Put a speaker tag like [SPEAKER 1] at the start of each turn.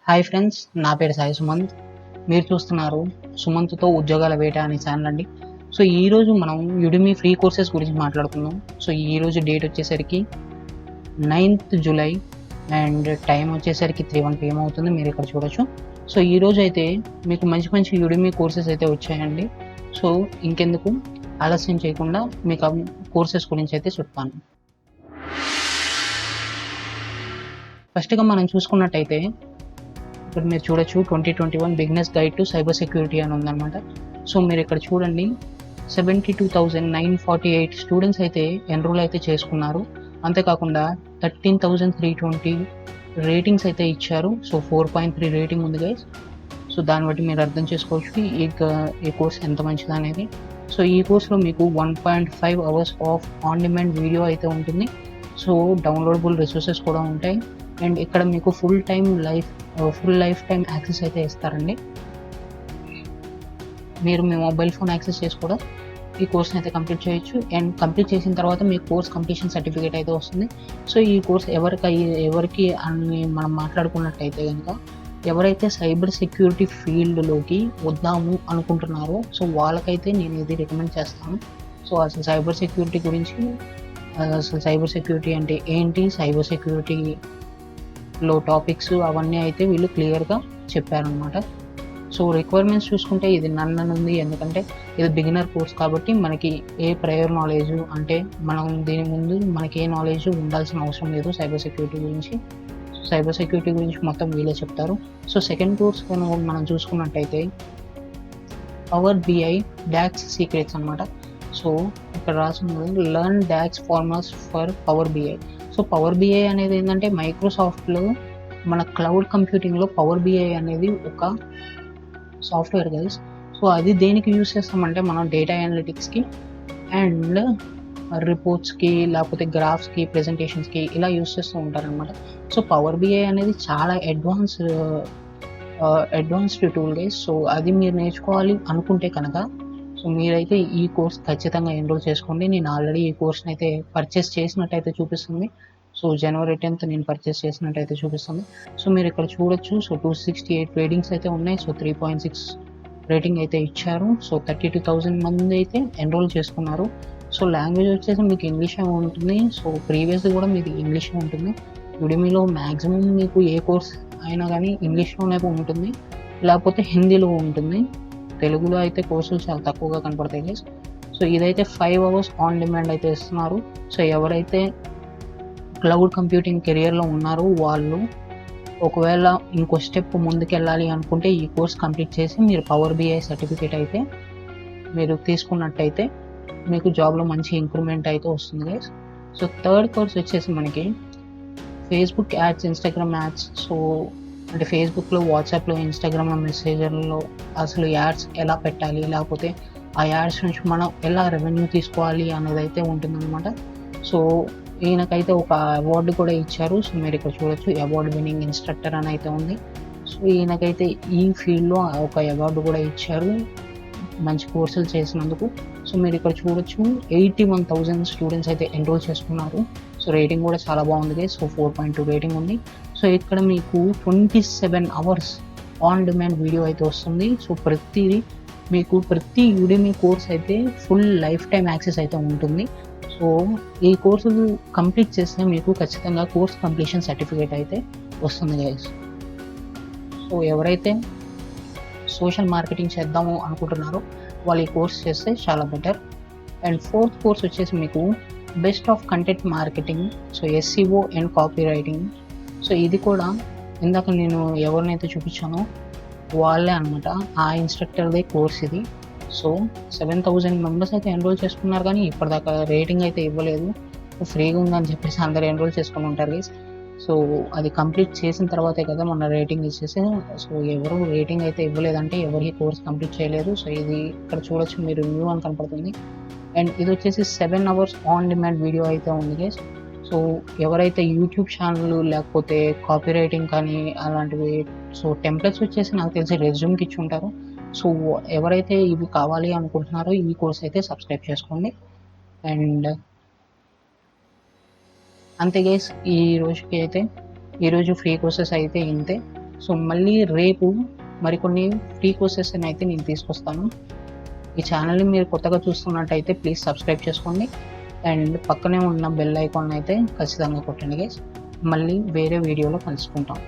[SPEAKER 1] Hi friends, నా పేరు సాయి సుమంత్. మీరు చూస్తున్నారు సుమంత్తో ఉద్యోగాల వేట అనే ఛానల్ అండి. సో ఈరోజు మనం యుడిమి ఫ్రీ కోర్సెస్ గురించి మాట్లాడుకుందాం. సో ఈరోజు డేట్ వచ్చేసరికి 9th జూలై అండ్ టైం వచ్చేసరికి 3:01 PM అవుతుంది. మీరు ఇక్కడ చూడొచ్చు. సో ఈరోజు అయితే మీకు మంచి మంచి యుడిమి కోర్సెస్ అయితే వచ్చాయండి. సో ఇంకెందుకు ఆలస్యం చేయకుండా మీకు కోర్సెస్ గురించి అయితే చెప్తాను. ఫస్ట్గా మనం చూసుకున్నట్టయితే ఇక్కడ మీరు చూడొచ్చు 2021 beginners guide to cyber security అని ఉందన్నమాట. సో మీరు ఇక్కడ చూడండి 72,948 స్టూడెంట్స్ అయితే ఎన్రోల్ అయితే చేసుకున్నారు. అంతేకాకుండా 13,320 రేటింగ్స్ అయితే ఇచ్చారు. సో 4.3 రేటింగ్ ఉంది గైస్. సో దాన్ని బట్టి మీరు అర్థం చేసుకోవచ్చు ఈ కోర్స్ ఎంత మంచిది అనేది. సో ఈ కోర్స్లో మీకు 1.5 hours of on demand video అయితే ఉంటుంది. సో డౌన్లోడబుల్ రిసోర్సెస్ కూడా ఉంటాయి. అండ్ ఇక్కడ మీకు ఫుల్ లైఫ్ టైం యాక్సెస్ అయితే ఇస్తారండి. మీరు మీ మొబైల్ ఫోన్ యాక్సెస్ చేసి కూడా ఈ కోర్స్ని అయితే కంప్లీట్ చేయొచ్చు. అండ్ కంప్లీట్ చేసిన తర్వాత మీ కోర్స్ కంప్లీషన్ సర్టిఫికేట్ అయితే వస్తుంది. సో ఈ కోర్స్ ఎవరికి అని మనం మాట్లాడుకున్నట్టయితే కనుక ఎవరైతే సైబర్ సెక్యూరిటీ ఫీల్డ్లోకి వద్దాము అనుకుంటున్నారో సో వాళ్ళకైతే నేను ఇది రికమెండ్ చేస్తాను. సో అసలు సైబర్ సెక్యూరిటీ గురించి, అసలు సైబర్ సెక్యూరిటీ అంటే ఏంటి, సైబర్ సెక్యూరిటీలో టాపిక్స్ అవన్నీ అయితే వీళ్ళు క్లియర్గా చెప్పారనమాట. సో రిక్వైర్మెంట్స్ చూసుకుంటే ఇది నన్ను ఉంది, ఎందుకంటే ఇది బిగినర్ కోర్స్ కాబట్టి మనకి ఏ ప్రయర్ నాలెడ్జ్ అంటే మనం దీని ముందు మనకి ఏ నాలెడ్జ్ ఉండాల్సిన అవసరం లేదు సైబర్ సెక్యూరిటీ గురించి. సైబర్ సెక్యూరిటీ గురించి మొత్తం వీళ్ళే చెప్తారు. సో సెకండ్ కోర్స్ మనం చూసుకున్నట్టయితే పవర్ బిఐ డాక్స్ సీక్రెట్స్ అనమాట. సో ఇక్కడ రాసింది learn docs formats for power BI. So power BI అనేది ఏంటంటే మైక్రోసాఫ్ట్లో మన క్లౌడ్ కంప్యూటింగ్లో పవర్ బిఐ అనేది ఒక సాఫ్ట్వేర్ గైస్. సో అది దేనికి యూజ్ చేస్తామంటే మనం డేటా అనలిటిక్స్కి అండ్ రిపోర్ట్స్కి లేకపోతే గ్రాఫ్స్కి ప్రెజెంటేషన్స్కి ఇలా యూజ్ చేస్తూ ఉంటారనమాట. సో పవర్ బిఐ అనేది చాలా అడ్వాన్స్డ్ టూల్ గైస్. సో అది మీరు నేర్చుకోవాలి అనుకుంటే కనుక సో మీరైతే ఈ కోర్స్ ఖచ్చితంగా ఎన్రోల్ చేసుకోండి. నేను ఆల్రెడీ ఈ కోర్స్ని అయితే పర్చేస్ చేసినట్టయితే చూపిస్తుంది. సో January 10th నేను పర్చేస్ చేసినట్టయితే చూపిస్తుంది. సో మీరు ఇక్కడ చూడొచ్చు. సో 268 రేటింగ్స్ అయితే ఉన్నాయి. సో 3.6 రేటింగ్ అయితే ఇచ్చారు. సో 32,000 మంది అయితే ఎన్రోల్ చేసుకున్నారు. సో లాంగ్వేజ్ వచ్చేసి మీకు ఇంగ్లీషే ఉంటుంది. సో ప్రీవియస్ కూడా మీది ఇంగ్లీషే ఉంటుంది. యుడిమిలో మ్యాక్సిమం మీకు ఏ కోర్స్ అయినా కానీ ఇంగ్లీష్లోనే ఉంటుంది, లేకపోతే హిందీలో ఉంటుంది. తెలుగులో అయితే కోర్సులు చాలా తక్కువగా కనపడతాయి. సో ఇదైతే 5 అవర్స్ ఆన్ డిమాండ్ అయితే ఇస్తున్నారు. సో ఎవరైతే క్లౌడ్ కంప్యూటింగ్ కెరియర్లో ఉన్నారో వాళ్ళు ఒకవేళ ఇంకో స్టెప్ ముందుకెళ్ళాలి అనుకుంటే ఈ కోర్స్ కంప్లీట్ చేసి మీరు పవర్ బిఐ సర్టిఫికేట్ అయితే మీరు తీసుకున్నట్టయితే మీకు జాబ్లో మంచి ఇంక్రిమెంట్ అయితే వస్తుంది గైస్. సో థర్డ్ కోర్స్ వచ్చేసి మనకి Facebook ads, Instagram ads. So అంటే ఫేస్బుక్లో, వాట్సాప్లో, ఇన్స్టాగ్రామ్లో, మెసేంజర్లో అసలు యాడ్స్ ఎలా పెట్టాలి, లేకపోతే ఆ యాడ్స్ నుంచి మనం ఎలా రెవెన్యూ తీసుకోవాలి అనేది అయితే ఉంటుందన్నమాట. సో ఈయనకైతే ఒక అవార్డు కూడా ఇచ్చారు. సో మీరు ఇక్కడ చూడొచ్చు, అవార్డు విన్నింగ్ ఇన్స్ట్రక్టర్ అని అయితే ఉంది. సో ఈయనకైతే ఈ ఫీల్డ్లో ఒక అవార్డు కూడా ఇచ్చారు మంచి కోర్సులు చేసినందుకు. సో మీరు ఇక్కడ చూడొచ్చు 81,000 స్టూడెంట్స్ అయితే ఎన్రోల్ చేసుకున్నారు. సో రేటింగ్ కూడా చాలా బాగుంది. సో 4.2 రేటింగ్ ఉంది. సో ఇక్కడ మీకు 27 అవర్స్ ఆన్ డిమాండ్ వీడియో అయితే వస్తుంది. సో ప్రతి యుడిమి కోర్స్ అయితే ఫుల్ లైఫ్ టైం యాక్సెస్ అయితే ఉంటుంది. సో ఈ కోర్సులు కంప్లీట్ చేస్తే మీకు ఖచ్చితంగా కోర్స్ కంప్లీషన్ సర్టిఫికేట్ అయితే వస్తుంది గైస్. సో ఎవరైతే సోషల్ మార్కెటింగ్ చేద్దాము అనుకుంటున్నారో వాళ్ళు ఈ కోర్స్ చేస్తే చాలా బెటర్. అండ్ ఫోర్త్ కోర్స్ వచ్చేసి మీకు best of content marketing, so SEO and copy writing. So ఇది కూడా ఇందాక నేను ఎవరినైతే చూపించానో వాళ్ళే అనమాట, ఆ ఇన్స్ట్రక్టర్దే కోర్స్ ఇది. సో 7,000 మెంబర్స్ అయితే ఎన్రోల్ చేసుకున్నారు, కానీ ఇప్పటిదాకా రేటింగ్ అయితే ఇవ్వలేదు. ఫ్రీగా ఉందని చెప్పేసి అందరు ఎన్రోల్ చేసుకుని ఉంటారు గైస్. సో అది కంప్లీట్ చేసిన తర్వాతే కదా మన రేటింగ్ ఇచ్చేసి. సో ఎవరు రేటింగ్ అయితే ఇవ్వలేదంటే ఎవరికి కోర్స్ కంప్లీట్ చేయలేదు. సో ఇది ఇక్కడ చూడొచ్చు మీరు న్యూ అని కనపడుతుంది. అండ్ ఇది వచ్చేసి 7 అవర్స్ ఆన్ డిమాండ్ వీడియో అయితే ఉంది గైస్. సో ఎవరైతే యూట్యూబ్ ఛానల్ లేకపోతే కాపీ రైటింగ్ కానీ అలాంటివి, సో టెంప్లెట్స్ వచ్చేసి నాకు తెలిసి రెజ్యూమ్కి ఇచ్చి ఉంటారు. సో ఎవరైతే ఇవి కావాలి అనుకుంటున్నారో ఈ కోర్స్ అయితే సబ్స్క్రైబ్ చేసుకోండి. అండ్ అంతే గైస్, ఈరోజు ఫ్రీ కోర్సెస్ అయితే ఇంతే. సో మళ్ళీ రేపు మరికొన్ని ఫ్రీ కోర్సెస్ అయితే నేను తీసుకొస్తాను. ఈ ఛానల్ని మీరు కొత్తగా చూస్తున్నట్టయితే ప్లీజ్ సబ్స్క్రైబ్ చేసుకోండి అండ్ పక్కనే ఉన్న బెల్ ఐకాన్ అయితే ఖచ్చితంగా కొట్టండి గైస్. మళ్ళీ వేరే వీడియోలో కలుసుకుంటాం.